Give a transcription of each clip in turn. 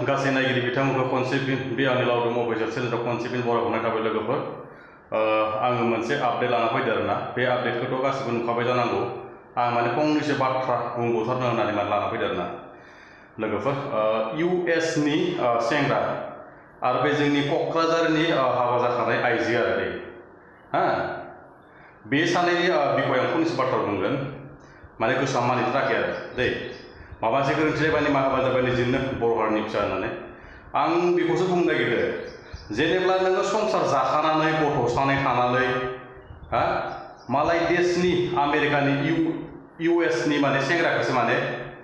गासै नायगिरि बिथांमोनखौ खनसे बे आंनि लावदुम अफिसियेल चेनेलाव खनसे बराय हरनाय थाबाय लोगोफोर आङो मोनसे आपडेट लाना फैदों आरोना बे आपडेटखौथ' गासिबो नुखाबाय जानांगौ आं माने फंनैसो बाथ्रा बुंबावथारनो होननानै माने लाना फैदों आरोना लोगोफोर US नि सेंग्रा आरो बे जोंनि क'क्राझारनि हाबा जाखानाय आइजो आरो दै हा बे सानैनि बिखय आं फंनैसो बाथ्रा बुंगोन माने गोसोआव मानिथाराखै आरो दै माबा मोनसे गोरोन्थि जाबाय मा हाबा जाबाय निजेनो बर' हारिनि फिसा होननानै आं बेखौसो बुंनो नागिरदों जेनेब्ला नोङो संसार जाखानानै गथ' सानै थानानै हा मालाय देशनि आमेरिकानि US नि माने सेंग्राखौसो माने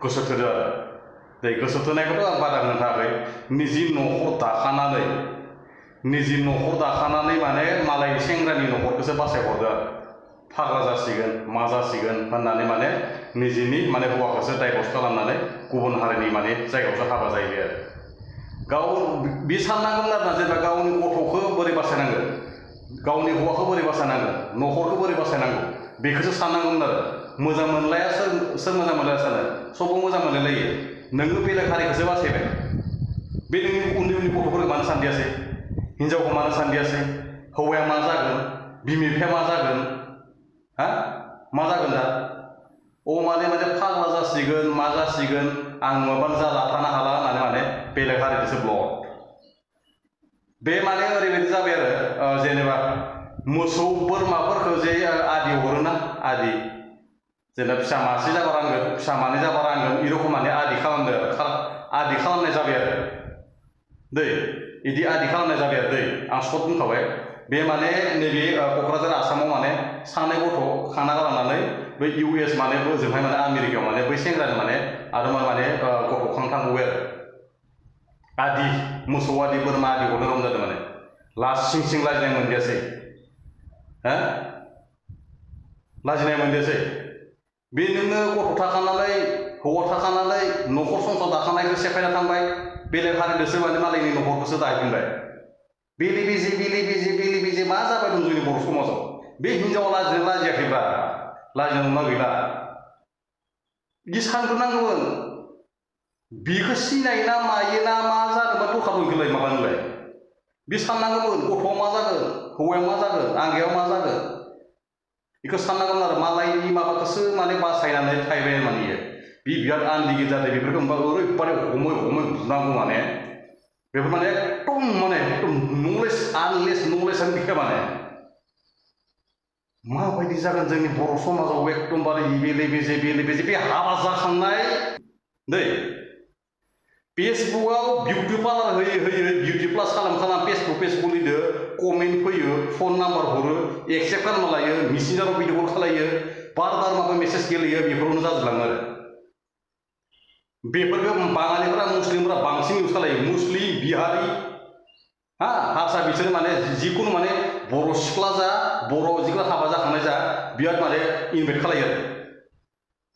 गोसो थोदो आरो दै गोसो थोनायखौथ' आं बादा होनो थाखाय निजि न'खर दाखानानै माने मालाय सेंग्रानि न'खरखौसो बासायहरदो आरो फाग्ला जासिगोन मा जासिगोन होननानै माने निजिनि माने हौवाखौसो डाइभर्स खालामनानै गुबुन हारिनि माने जायगायावसो हाबा जाहैबाय आरो गाव बे साननांगोन आरोना जेनेबा गावनि गथ'खौ बोरै बासायनांगोन गावनि हौवाखौ बोरै बासायनांगोन न'खरखौ बोरै बासायनांगौ बेखौसो साननांगौमोन आरो मोजां मोनलाया सोर मोजां मोनलाया सानो सबबो मोजां मोनलायलायो नोङो बेलेग हारिखौसो बासायबाय बे नोंनि उन्दै गथ'फोरखौ मानो सानदियासै हिनजावखौ मानो सानदियासै हौवाया मा जागोन बिमा बिफाया मा जागोन हा मा जागोन दा माने फाग्ला जासिगोन मा जासिगोन आं नङाबानो जाला थानो हाला होननानै माने बेलेग हारिखौसो ब्लड बे माने ओरैबायदि जाबाय आरो जेनेबा मोसौ बोरमाफोरखौ जे आदि हरोना आदि जेनेबा फिसा मासे जाबा रानगोन फिसा मानै जाबा रानगोन ए रखम माने आदि खालामदो आदि खालामनाय जाबाय आरो दै बिदि आदि खालामनाय जाबाय आरो दै आं सर्ट बुंखाबाय बे माने नैबे क'क्राझार आसामाव माने सानै गथ' खाना गालांनानै बै US माने ओजोंहाय माने आमेरिकायाव माने बै सेंग्रानि माने आरो माने गथ' खांथांबाय आरो आदि मोसौ आदि बोरमा आदि हरनो रं जादों माने लाज सिं लाजिनाय मोनदियासै हा लाजिनाय मोनदियासै बे नोङो गथ' थाखानानै हौवा थाखानानै न'खर संसार दाखानायखौ सेफायना थांबाय बेलेग हारिजोंसो माने मालायनि न'खरखौसो दाहैफिनबाय बेले बेजे मा जाबाय दं जोंनि बर' समाजाव बे हिनजावा लाजिनो लाजियाखैब्रा लाजिनो नंला गैला बिदि सानग्रोनांगौमोन बेखौ सिनायोना मायोना मा जानोबा दरखार दंखौलाय माबानोलाय बे साननांगौमोन गथ'आ मा जागोन हौवाया मा जागोन आंगायाव मा जागोन बेखौ साननांगौमोन आरो मालायनि माबाखौसो माने बासायनानै थायबाय माने बे बिराद आनलिगेल जादों बेफोरखौ होमबा ओरैबादि हमै बुनांगौ माने बेफोर माने एकदम नलेजआनो गैया माने माबायदि जागोन जोंनि बर' समाजाव एकदमबारे बेले बेजे बे हाबा जाखांनाय दै फेसबुकआव बिउटि पार्लार होयै बिउटि प्लास खालाम फेसबुक लिरदो कमेन्ट फैयो फन नाम्बार हरो एक्सेप्ट खालामना लायो मेसेन्जाराव भिडिअ कल खालायो बार माबा मेसेज गेलेयो बेफोरावनो जाजोबलाङो आरो बेफोरखौ बाङालिफोरा मुस्लिमफोरा बांसिन इउज खालायो मुस्लिम बिहारि हा हारसा बिसोर माने जिखुनु माने बर' सिख्ला जा बर' जिखुनु हाबा जाखांनाय जा बिराद माने इनभाइट खालायो आरो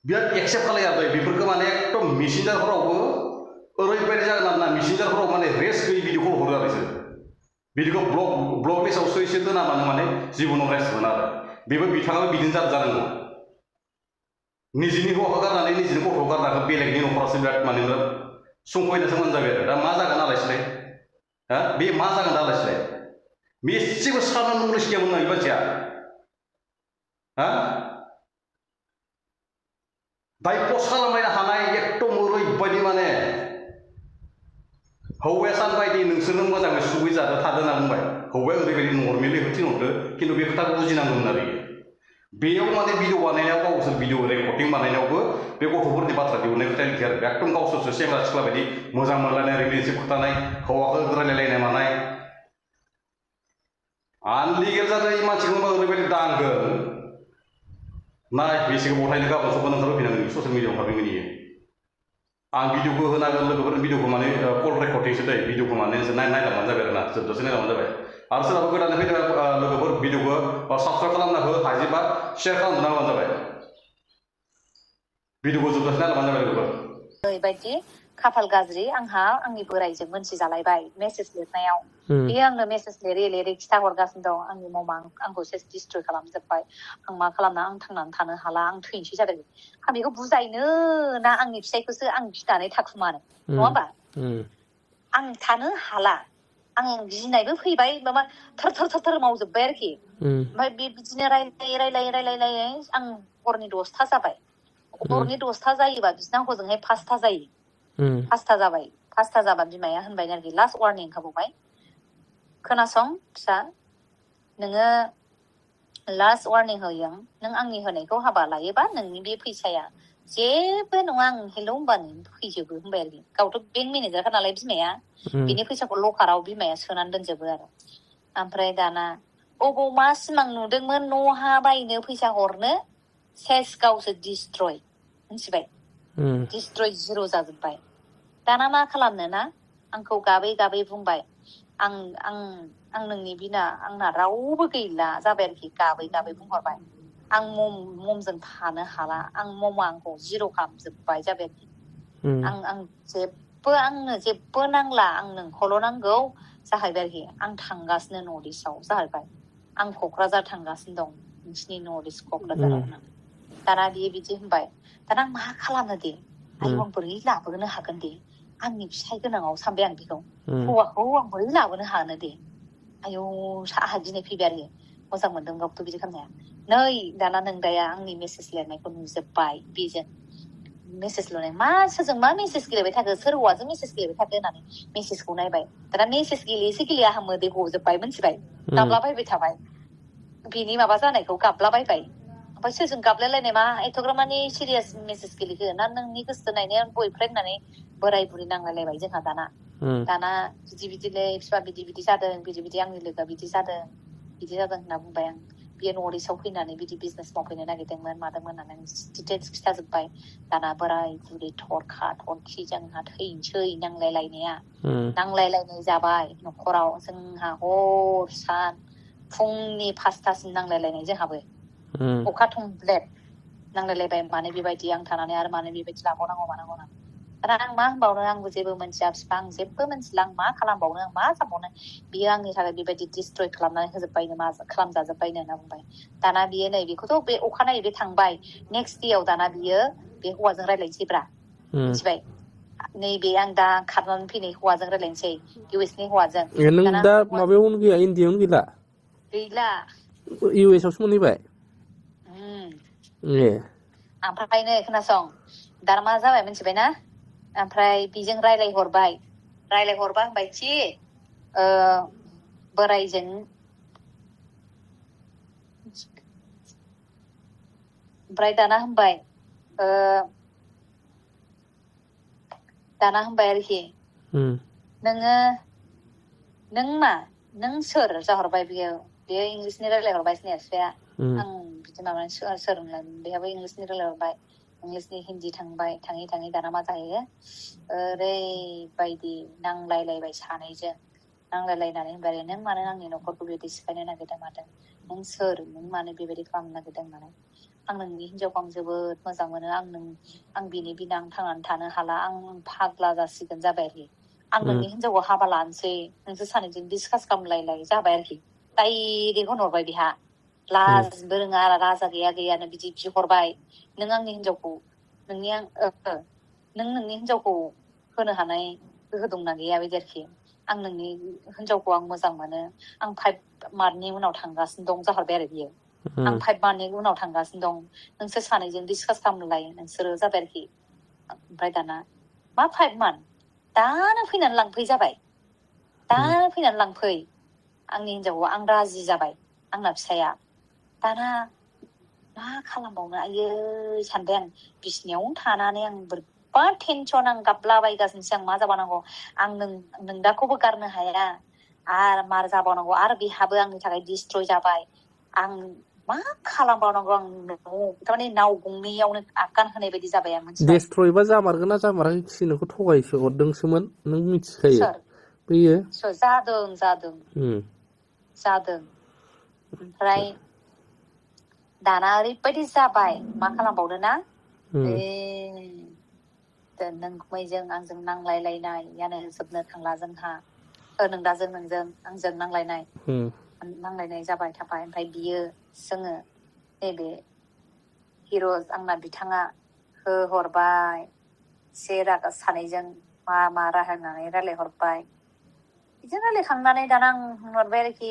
बिराद एक्सेप्ट खालायो आरो बेफोरखौ माने एकदम मेसेन्जारफोरावबो ओरैबायदि जागोन आरोना मेसेन्जारफोराव माने रेस्ट गैयै भिडिअ कल हरो आरो बिसोर भिडिअखौ ब्लक लिस्टआवसो एसे दोनाबानो माने जिबनाव रेस्ट मोना आरो बेबो बिथाङाबो बिदिनो जानांगौ निजिनि हौवाखौ गारनानै निजिनि गथ'खौ गारनानै बेलेगनि न'खरासो बिराद माने सुंख'हैनासो मोनजाबाय आरो दा मा जागोन आलायसिलाय हा बे मा जागोन दा आलायसिलाय एसेबो साननो नलेज गैयामोन ना बे मानसिया हा दाय पस्ट खालामलायनो हानाय एकदम ओरैबायदि माने हौवाया सानबाय दि नोंसोरनो मोजाङै सुबै जादो थादो होनना बुंबाय हौवाया ओरैबायदि नर्मेलि थिनहरदो खिन्थु बे खोथाखौ बुजिनांगौमोन आरो बेयाव माने भिडिअ बानायनायाव गावसोर भिडिअ रेकर्डिं बानायनायावबो बे गथ'फोरनि बाथ्रा दिहुननाय खोथा गैया आरो एकदम गावसोरसो सेंग्रा सिख्ला बायदि मोजां मोनलायनाय रिलेसनशिप खोथानाय हौवाखौ रायलायलायनाय मानाय आनलिगेल जादों बे मानसिखौ ओरैबायदि दांगोन नाय बेसेखौ बथायनो गाबोन सबखौ नोंथार होफैनांगोन ससियेल मिडियाआव ओंखारगोन इयो आं भिडिअखौ होनांगोन लोगोफोरनि भिडिअखौ माने कल रेकर्डिंसो दै भिडिअखौ माने नायलांबानो जाबाय आरोना जोबजासे नायलांबानो जाबाय आरो सोरहाबा गोदानै फैदों लोगोफोर भिडिअखौ साबस्क्राइब खालामना हो हायोबा शेयार खालामना होबानो जाबाय भिडिअखौ जोबजासे नायलांबानो जाबाय लोगोफोर ओरैबायदि खाफाल गाज्रि आंहा आंनि बोराइजों मोनथिजालायबाय मेसेज लिरनायाव बेयो आंनो मेसेज लिरै खिथाहरगासिनो दं आंनि ममा आंखौ सेस डिस्ट्रय खालामजोब्बाय आं मा खालामना आं थांनानै थानो हाला आं थैनोसै जाबाय आं बेखौ बुजायनो ना आंनि फिसायखौसो आं गिनानै थाखुमानो नङा होमबा आं थानो हाला आं गिनायबो फैबाय माबा थर मावजोब्बाय आरोखि ओमफ्राय बिदिनो रायलायै आं हरनि 10था जाबाय हरनि 10था जायोबा बिसिना हजोंहाय 5था जायो 5था जाबाय 5था जाबा बिमाया होनबाय आरोखि लास्ट वार्निं होखाबावबाय खोनासं फिसा नोङो लास्ट वार्निं होयो नों आंनि होनायखौ हाबा लायोबा नोंनि बे फैसाया जेबो नङा आं हेलौ होनबानो फैजोबो होनबाय आरोखि गावथ' बेंक मेनेजारखा नालाय बिमाया बिनि फैसाखौ लकाराव बिमाया सोनानै दोनजोबो आरो ओमफ्राय दाना अबाव मा सिमां नुदोंमोन न' हा बायनो फैसा हरनो सेस गावसो डिस्ट्रय मिथिबाय डिस्ट्रय जिर' जाजोब्बाय दाना मा खालामनो ना आंखौ गाबै बुंबाय आं नोंनि बिना आंना रावबो गैला जाबाय आरोखि गाबै बुंहरबाय आं ममजों थानो हाला आं ममा आंखौ जिर' खालामजोब्बाय जाबाय आरोखि आंनो जेबो नांला आं नोंखौल' नांगौ जाहैबाय आरोखि आं थांगासिनो नर्थ इस्टआव जाहैबाय आं क'क्राझार थांगासिनो दं नोंसिनि नर्थ इस्ट क'क्राझाराव दाना बियो बिदि होनबाय दाना आं मा खालामनो दे आयौ आं बोरै लाबोनो हागोन दे आंनि फिसाइ गोनाङाव सानबाय आं बेखौ हौवाखौ आं बोरै लाबोनो हानो दे आयौ आंहा गिनाय फैबाय आरो मोजां मोनदों गावथ' बिदि खालामनाया नै दाना नोंदाया आंनि मेसेज लिरनायखौ नुजोब्बाय बेजों मेसेज लिरनाय मा सोरजों मा मेसेज गेलेबाय थाखो सोर हौवाजों मेसेज गेलेबाय थाखो होननानै मेसेजखौ नायबाय दाना मेसेज गेलेया आंहा मोदै गजोब्बाय मिथिबाय गाबलाबायबाय थाबाय बिनि माबा जानायखौ गाबलाबायबाय ओमफ्राय सोरजों गाबलायलायनाय मा एथ'ग्राम मानि सिरियास मेसेज गेलेखो ना नोंनि गोसो नायनाया बयफ्रेन्ड होननानै बोराय बुरि नांलायलायबाय जोंहा दाना बिदिनो बिफा बिदि जादों बिदि आंनि लोगोआ बिदि जादों होनना बुंबाय आं बियो नर्थ इस्टआव फैनानै बिदि बिजनेस मावफैनो नागिरदोंमोन मादोंमोन होननानै डिटेल्स खिथाजोब्बाय दाना बोराय बुरै थरखा थरखि जोंहा थैनोसै नांलायलायनाय जाबाय न'खराव जोंहा हर सान फुंनि 5थासिम नांलायलायनाय जोंहाबो अखा थंब्लेद नांलायलायबाय मानो बेबायदि आं थानानै आरो मानो बेबायदि लाबावनांगौ मानांगौ दाना आं मा होनबावनो आंबो जेबो मोनथिया बिफा आं जेबो मोनथिला आं मा खालामबावनो आं मा जाबावनो बियो आंनि थाखाय बेबायदि डिस्ट्रय खालामनानै होजोब्बायनो मा खालामजाजोब्बायनो होनना बुंबाय दाना बियो नै बेखौथ' बे अखानायै बे थांबाय नेक्स्ट देयाव दाना बियो बे हौवाजों रायज्लायनोसैब्रा मिथिबाय नैबे आं दा खारनानै फैनाय हौवाजों रायज्लायनोसै इउ एसनि हौवाजों नों दा माबायावनो गैया इण्डियाआवनो गैला इउ एस आवसो मोनहैबाय ओमफ्राय नै खोनासं दाना मा जाबाय मिथिबायना ओमफ्राय बेजों रायलायहरबाय होनबायखि बोरायजों ओमफ्राय दाना होनबाय आरोखि नों सोर जाहरबाय बेयो इंलिसनि रायलायहरबाय बिफाया आं बिदि माबानानै सोर बेहाबो इंलिसनि रायलायहरबाय इंलिसनि हिन्दी थाङै दाना मा जाहैयो ओरैबायदि नांलायलायबाय सानैजों नांलायलायनानै होनबाय नों मानो आंनि न'खरखौ बेबायदि सिफायनो नागिरदों मादों नों सोर नों मानो बेबायदि खालामनो नागिरदों होननानै आं नोंनि हिनजावखौ आं जोबोद मोजां मोनो आं बिनि बिना आं थांनानै थानो हाला आं फाग्ला जासिगोन जाबाय आरोखि आं नोंनि हिनजावखौ हाबा लानोसै नोंसोर सानैजों डिसकास खालामलायलाय जाबाय आरोखि डाइरेक्ट होनहरबाय बेहा लाजबो रोङा राजा गैयानो बिदि बिहरबाय नों आंनि हिनजावखौ नों नोंनि हिनजावखौ होनो हानाय गोहो दंना गैया बिदि आरोखि आं नोंनि हिनजावखौ आं मोजां मोनो आं 5 मान्थनि उनाव थांगासिनो दं जाहरबाय आरो बियो आं 5 मान्थनि उनाव थांगासिनो दं नोंसोर सानैजों डिसकास खालामलाय नोंसोरो जाबाय आरोखि ओमफ्राय दाना मा 5 मान्थ दानो फैनानै लांफै जाबाय दानो फैनानै लांफै आंनि हिनजावखौ आं राजि जाबाय आंना फिसाया दाना मा खालामबावनो आयै सानबाय आं बिसिनायावनो थानानै आं बोरैबा टेनसन आं गाबलाबायगासिनोसै आं मा जाबावनांगौ आं नोंदाखौबो गारनो हाया आरो मार जाबावनांगौ आरो बेहाबो आंनि थाखाय डिस्ट्रय जाबाय आं मा खालामबावनांगौ आं थारमाने नाव गंनैयावनो आगान होनाय बायदि जाबाय आं मिथिबाय डिस्ट्रयबा जामारगोन ना जामाराखै नोंखौ थगायसो हरदोंसोमोन नों मिथिखायो बैयो जादों ओमफ्राय दाना ओरैबायदि जाबाय मा खालामबावनो ना नोंजों आंजों नांलायलायनायानो जोबनो थांला जोंहा नोंदाजों नोंजों आंजों नांलायनाय जाबाय थाबाय ओमफ्राय बियो जोङो नैबे हिर' आंना बिथाङा होहरबाय से रागा सानैजों मा मा राहा होननानै रायलायहरबाय बिदिनो रायलायखांनानै दाना आं होनहरबाय आरोखि